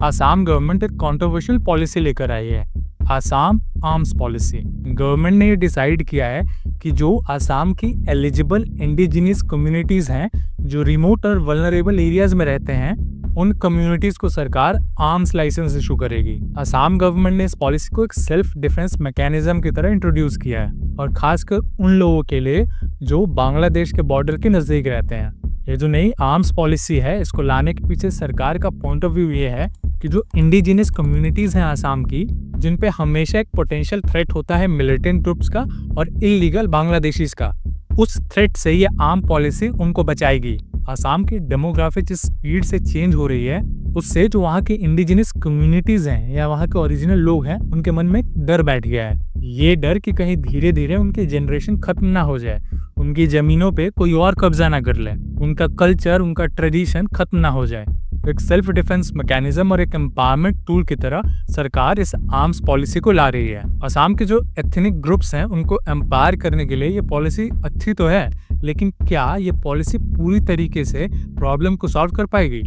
Assam government एक controversial policy लेकर आई है, आसाम आर्म्स पॉलिसी। गवर्नमेंट ने ये डिसाइड किया है कि जो आसाम की एलिजिबल इंडिजिनियस कम्युनिटीज हैं, जो रिमोट और वल्नरेबल एरियाज में रहते हैं, उन कम्युनिटीज को सरकार आर्म्स लाइसेंस इशू करेगी। आसाम गवर्नमेंट ने इस पॉलिसी को एक सेल्फ डिफेंस मैकेनिज्म की तरह इंट्रोड्यूस किया है, और खासकर उन लोगों के लिए जो बांग्लादेश के बॉर्डर के नजदीक रहते हैं। ये जो नई आर्म्स पॉलिसी है, इसको लाने के पीछे सरकार का पॉइंट ऑफ व्यू ये है कि जो इंडिजिनियस कम्युनिटीज हैं आसाम की, जिन पे हमेशा एक पोटेंशियल थ्रेट होता है मिलिटेंट ग्रुप्स का और इलीगल बांग्लादेशीज का, उस थ्रेट से ये आर्म पॉलिसी उनको बचाएगी। आसाम की डेमोग्राफी जिस स्पीड से चेंज हो रही है, उससे जो वहाँ की इंडिजिनियस कम्युनिटीज हैं या वहाँ के ओरिजिनल लोग हैं, उनके मन में डर बैठ गया है। ये डर कि कहीं धीरे धीरे उनकी जनरेशन खत्म ना हो जाए, उनकी जमीनों पे कोई और कब्जा ना कर ले, उनका कल्चर, उनका ट्रेडिशन खत्म ना हो जाए। एक सेल्फ डिफेंस मैकेनिज्म और एक एम्पावरमेंट टूल की तरह सरकार इस आर्म्स पॉलिसी को ला रही है। असम के जो एथनिक ग्रुप्स हैं, उनको एम्पावर करने के लिए ये पॉलिसी अच्छी तो है, लेकिन क्या ये पॉलिसी पूरी तरीके से प्रॉब्लम को सॉल्व कर पाएगी?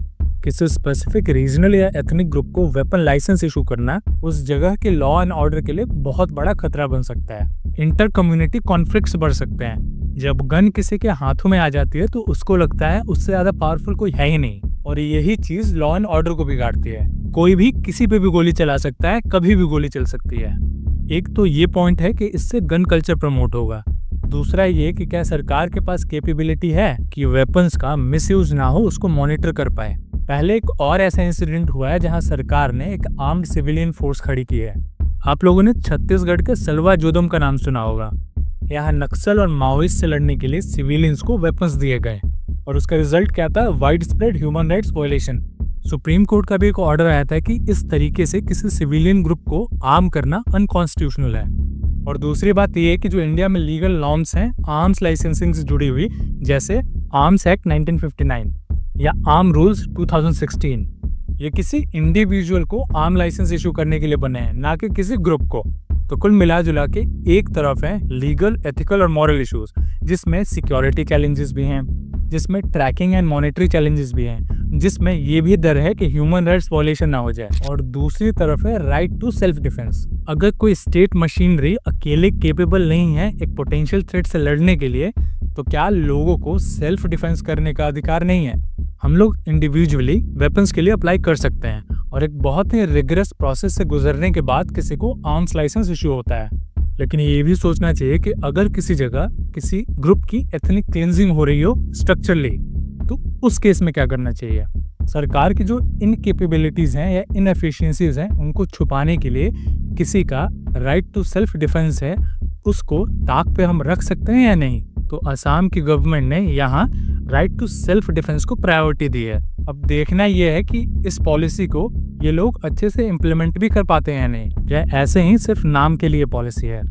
किसी स्पेसिफिक रीजनल या एथनिक ग्रुप को वेपन लाइसेंस इशू करना उस जगह के लॉ एंड ऑर्डर के लिए बहुत बड़ा खतरा बन सकता है। इंटर कम्युनिटी कॉन्फ्लिक्ट्स बढ़ सकते हैं। जब गन किसी के हाथों में आ जाती है तो उसको लगता है उससे ज्यादा पावरफुल कोई है ही नहीं, और यही चीज लॉ एंड ऑर्डर को बिगाड़ती है। कोई भी किसी पे भी गोली चला सकता है, कभी भी गोली चल सकती है। एक तो ये पॉइंट है कि इससे गन कल्चर प्रमोट होगा। दूसरा ये कि क्या सरकार के पास कैपेबिलिटी है कि वेपन्स का मिसयूज ना हो, उसको मॉनिटर कर पाए। पहले एक और ऐसा इंसिडेंट हुआ है जहां सरकार ने एक आर्म्ड सिविलियन फोर्स खड़ी की है। आप लोगों ने छत्तीसगढ़ के सलवा जोदम का नाम सुना होगा। यहाँ नक्सल और माओइस्ट से लड़ने के लिए सिविलियंस को वेपन्स दिए गए, और उसका रिजल्ट क्या था? Wide spread human rights violation. Supreme court का भी एक ऑर्डर आया था कि इस तरीके से किसी सिविलियन ग्रुप को आर्म करना अनकॉन्स्टिट्यूशनल है। और दूसरी बात यह है कि जो इंडिया में लीगल नॉर्म्स हैं आर्म्स लाइसेंसिंग से जुड़ी हुई, जैसे आर्म्स एक्ट 1959 या आर्म रूल्स 2016, ये किसी इंडिविजुअल को आर्म लाइसेंस इशू करने के लिए बने हैं, ना कि किसी ग्रुप को। तो कुल मिला जुला के एक तरफ है लीगल, एथिकल और मॉरल इश्यूज, जिसमें सिक्योरिटी चैलेंजेस भी हैं, जिसमें ट्रैकिंग एंड मॉनिटरी चैलेंजेस भी हैं, जिसमें ये भी डर है कि ह्यूमन राइट्स वायलेशन ना हो जाए। और दूसरी तरफ है राइट टू सेल्फ डिफेंस। अगर कोई स्टेट मशीनरी अकेले केपेबल नहीं है एक पोटेंशियल थ्रेट से लड़ने के लिए, तो क्या लोगों को सेल्फ डिफेंस करने का अधिकार नहीं है? हम लोग इंडिविजुअली वेपन्स के लिए अप्लाई कर सकते हैं, और एक बहुत ही रिगरस प्रोसेस से गुजरने के बाद किसी को आर्म्स लाइसेंस इशू होता है। लेकिन ये भी सोचना चाहिए कि अगर किसी जगह किसी ग्रुप की एथनिक क्लींजिंग हो रही हो स्ट्रक्चरली, तो उस केस में क्या करना चाहिए? सरकार की जो इनकेपेबिलिटीज हैं या इनएफिशिएंसीज हैं, उनको छुपाने के लिए किसी का राइट टू सेल्फ डिफेंस है, उसको ताक पे हम रख सकते हैं या नहीं? तो असम की गवर्नमेंट ने यहाँ राइट टू सेल्फ डिफेंस को प्रायोरिटी दी है। अब देखना यह है कि इस पॉलिसी को ये लोग अच्छे से इम्प्लीमेंट भी कर पाते हैं या नहीं, या ऐसे ही सिर्फ नाम के लिए पॉलिसी है।